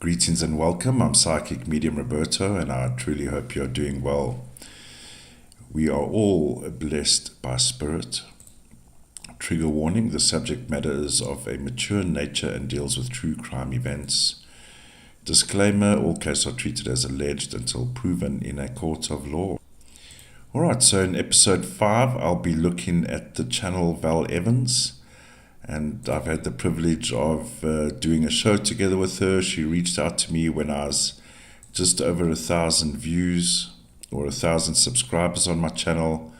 Greetings and welcome. I'm PsychicMediumRoberto, and I truly hope you're doing well. We are all blessed by spirit. Trigger warning: the subject matter is of a mature nature and deals with true crime events. Disclaimer: all cases are treated as alleged until proven in a court of law. Alright, so in episode 5, I'll be looking at the channel Val Evans. And I've had the privilege of doing a show together with her. She reached out to me when I was just over 1,000 views or 1,000 subscribers on my channel.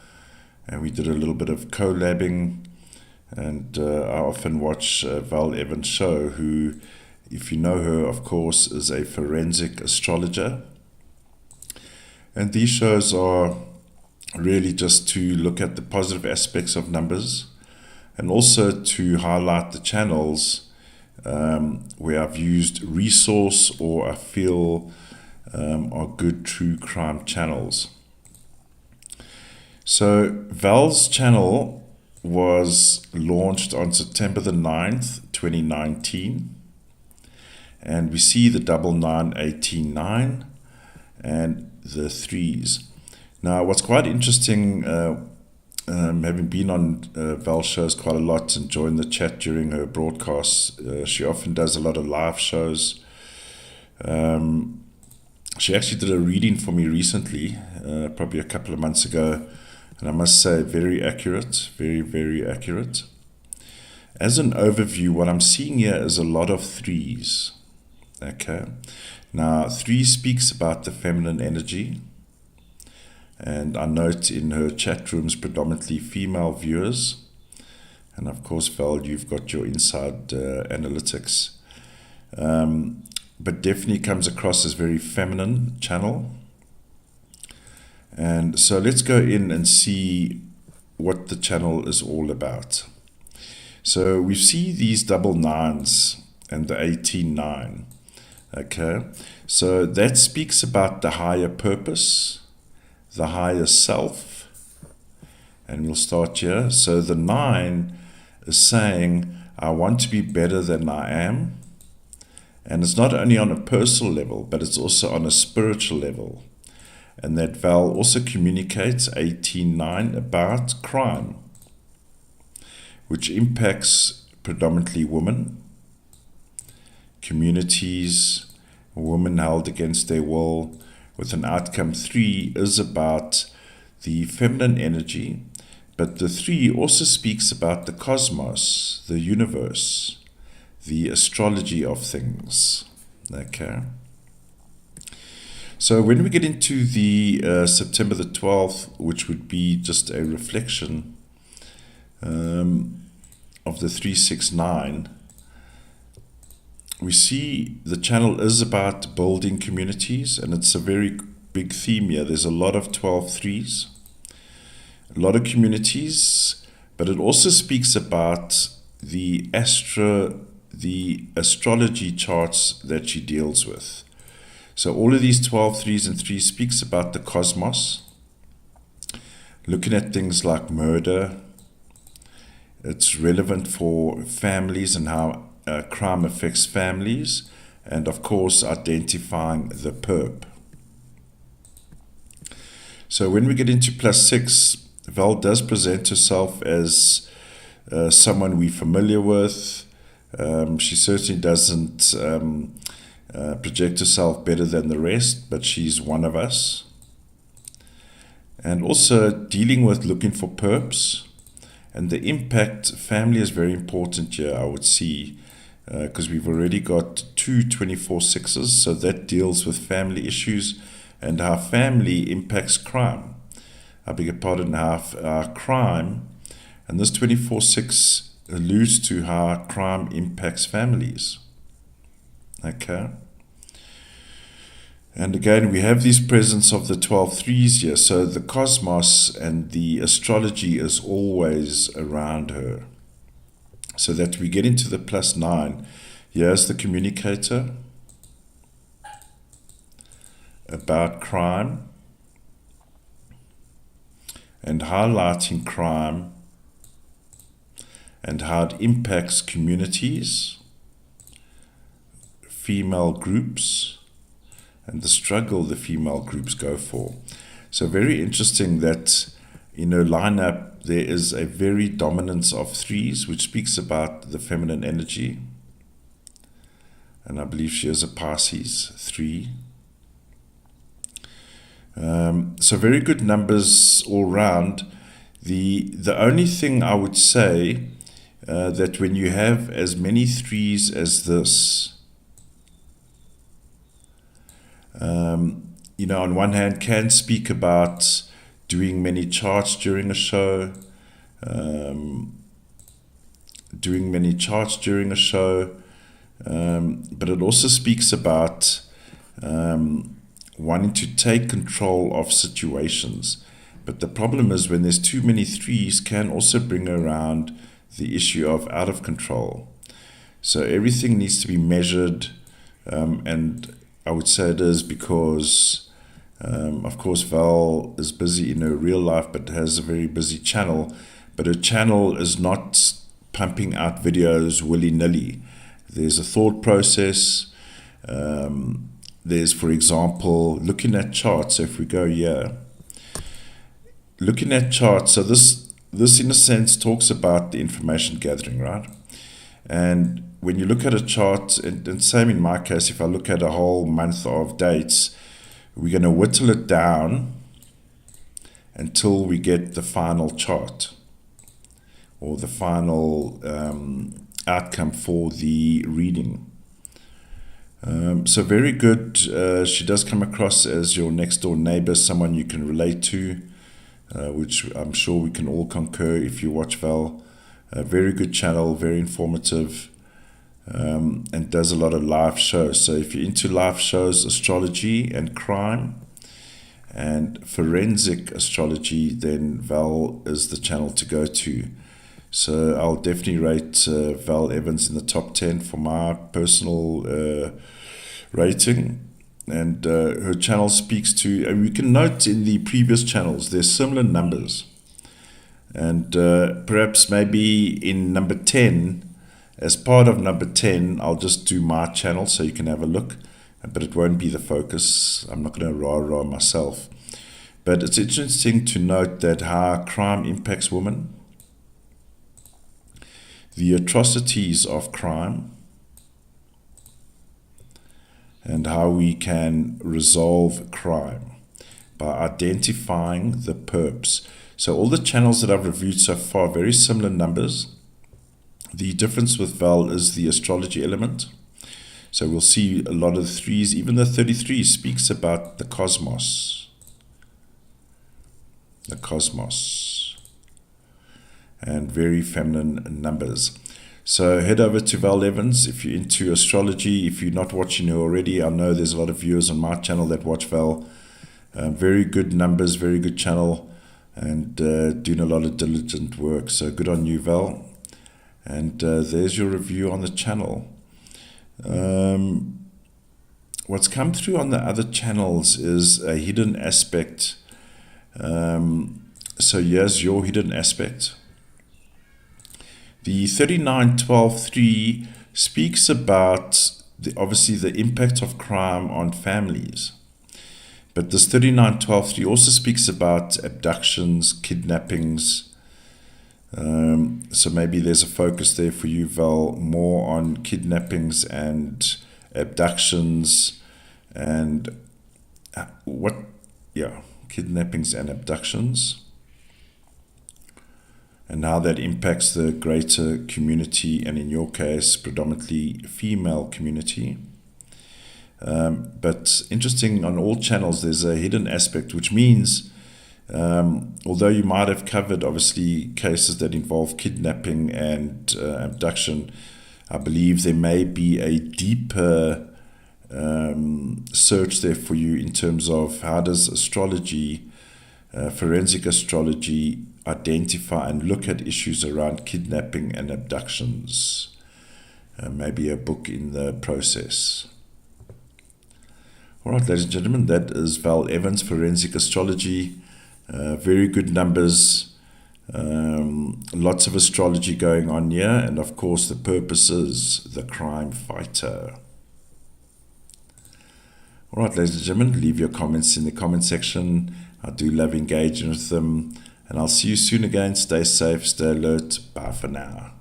And we did a little bit of collabing. And I often watch Val Evans' show, who, if you know her, of course, is a forensic astrologer. And these shows are really just to look at the positive aspects of numbers, and also to highlight the channels where I've used resource or I feel are good true crime channels. So Val's channel was launched on September the 9th, 2019. And we see the 9989 and the threes. Now, what's quite interesting, having been on Val's shows quite a lot and joined the chat during her broadcasts, she often does a lot of live shows. She actually did a reading for me recently, probably a couple of months ago, and I must say very accurate, very, very accurate. As an overview, what I'm seeing here is a lot of threes. Okay, now 3 speaks about the feminine energy. And I note in her chat rooms predominantly female viewers. And of course, Val, you've got your inside analytics. But definitely comes across as very feminine channel. And so let's go in and see what the channel is all about. So we see these double nines and the 18-9. Okay, so that speaks about the higher purpose, the higher self, and we'll start here. So the 9 is saying, I want to be better than I am, and it's not only on a personal level, but it's also on a spiritual level. And that Val also communicates 18-9 about crime, which impacts predominantly women, communities, women held against their will, with an outcome. 3 is about the feminine energy, but the 3 also speaks about the cosmos, the universe, the astrology of things. Okay. So when we get into the September the 12th, which would be just a reflection of the 369, we see the channel is about building communities, and it's a very big theme here. There's a lot of 12-3s, a lot of communities, but it also speaks about the astrology charts that she deals with. So all of these 12-3s and 3s speaks about the cosmos, looking at things like murder. It's relevant for families and how crime affects families, and of course identifying the perp. So when we get into +6, Val does present herself as someone we're familiar with. She certainly doesn't project herself better than the rest, but she's one of us. And also dealing with looking for perps, and the impact family is very important here, I would see. Because we've already got 2 24/6s, so that deals with family issues and how family impacts crime. I beg your pardon, how crime, and this 24/6 alludes to how crime impacts families. Okay. And again, we have this presence of the 12-3s here, so the cosmos and the astrology is always around her. So that we get into the +9. Here's the communicator about crime and highlighting crime and how it impacts communities, female groups and the struggle the female groups go for. So very interesting that in her lineup there is a very dominance of threes, which speaks about the feminine energy. And I believe she is a Pisces 3. So very good numbers all round. The only thing I would say that when you have as many threes as this, on one hand can speak about doing many charts during a show, but it also speaks about wanting to take control of situations. But the problem is when there's too many threes can also bring around the issue of out of control. So everything needs to be measured, and I would say it is because, of course, Val is busy in her real life but has a very busy channel. But her channel is not pumping out videos willy-nilly. There's a thought process. There's, for example, looking at charts. So if we go here, looking at charts, so this in a sense talks about the information gathering, right? And when you look at a chart, and same in my case, if I look at a whole month of dates, we're going to whittle it down until we get the final chart or the final outcome for the reading. So very good. She does come across as your next door neighbor, someone you can relate to, which I'm sure we can all concur if you watch Val. Very good channel, very informative, and does a lot of live shows. So if you're into live shows, astrology and crime and forensic astrology, then Val is the channel to go to. So I'll definitely rate Val Evans in the top 10 for my personal rating. And her channel speaks to, and we can note in the previous channels, there's similar numbers. And perhaps maybe in number 10, as part of number 10, I'll just do my channel so you can have a look. But it won't be the focus. I'm not going to rah-rah myself. But it's interesting to note that how crime impacts women, the atrocities of crime, and how we can resolve crime by identifying the perps. So all the channels that I've reviewed so far, very similar numbers. The difference with Val is the astrology element. So we'll see a lot of the threes. Even the 33 speaks about the cosmos. The cosmos. And very feminine numbers. So head over to Val Evans if you're into astrology. If you're not watching her already, I know there's a lot of viewers on my channel that watch Val. Very good numbers, very good channel, and doing a lot of diligent work. So good on you, Val. And there's your review on the channel. What's come through on the other channels is a hidden aspect. So here's your hidden aspect. The 39-12-3 speaks about obviously the impact of crime on families. But this 39-12-3 also speaks about abductions, kidnappings. So maybe there's a focus there for you, Val, more on kidnappings and abductions and kidnappings and abductions, and how that impacts the greater community, and in your case, predominantly female community. But interesting, on all channels, there's a hidden aspect, which means, although you might have covered, obviously, cases that involve kidnapping and abduction, I believe there may be a deeper search there for you in terms of how does astrology, forensic astrology, identify and look at issues around kidnapping and abductions. Maybe a book in the process. All right, ladies and gentlemen, that is Val Evans, Forensic Astrology. Very good numbers. Lots of astrology going on here. And of course, the purpose is the crime fighter. All right, ladies and gentlemen, leave your comments in the comment section. I do love engaging with them. And I'll see you soon again. Stay safe, stay alert. Bye for now.